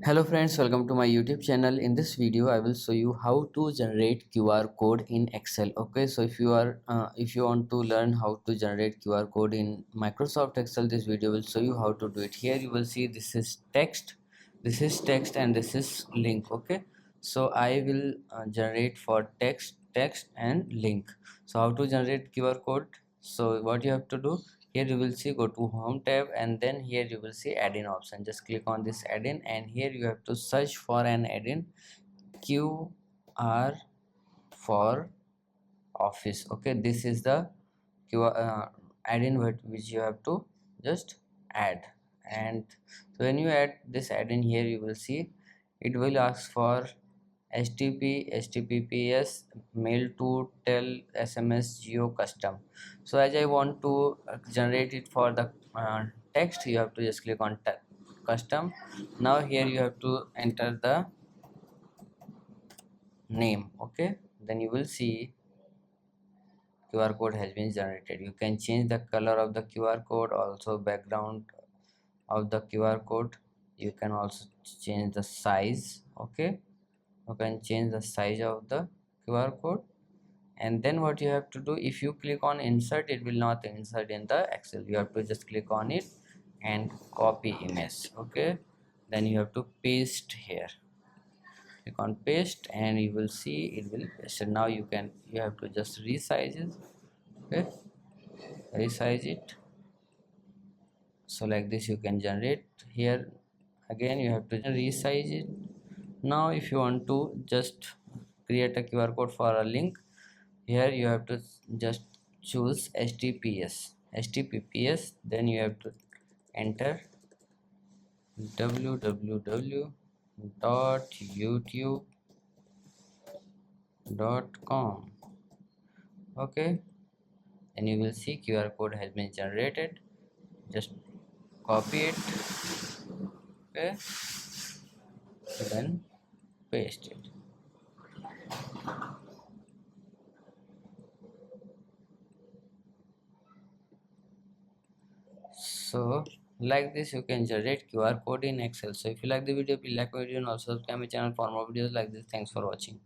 Hello friends, welcome to my YouTube channel. In this video I will show you how to generate QR code in Excel. Okay, so if you want to learn how to generate QR code in Microsoft Excel, this video will show you how to do it. Here you will see this is text, and this is link. Okay, so I will generate for text and link. So how to generate QR code? So what you have to do, here you will see, go to home tab, and then here you will see add-in option. Just click on this add-in, and here you have to search for an add-in QR for office. Okay, this is the QR add-in which you have to just add. And so when you add this add-in, here you will see it will ask for HTTPS mail to tell SMS geo custom. So as I want to generate it for the text, you have to just click on custom. Now here you have to enter the name. Okay, then you will see QR code has been generated. You can change the color of the QR code, also background of the QR code. You can also change the size. Okay, you can change the size of the QR code. And then what you have to do, if you click on insert, it will not insert in the Excel. You have to just click on it and copy image. Okay, then you have to paste here. Click on paste and you will see it will paste. So now you have to just resize it. Okay, resize it. So like this you can generate. Here again you have to resize it. Now if you want to just create a QR code for a link, here you have to just choose HTTPS, then you have to enter www.youtube.com. okay, and you will see QR code has been generated. Just copy it. Okay, then paste it. So like this you can generate QR code in Excel. So if you like the video, please like my video and also subscribe my channel for more videos like this. Thanks for watching.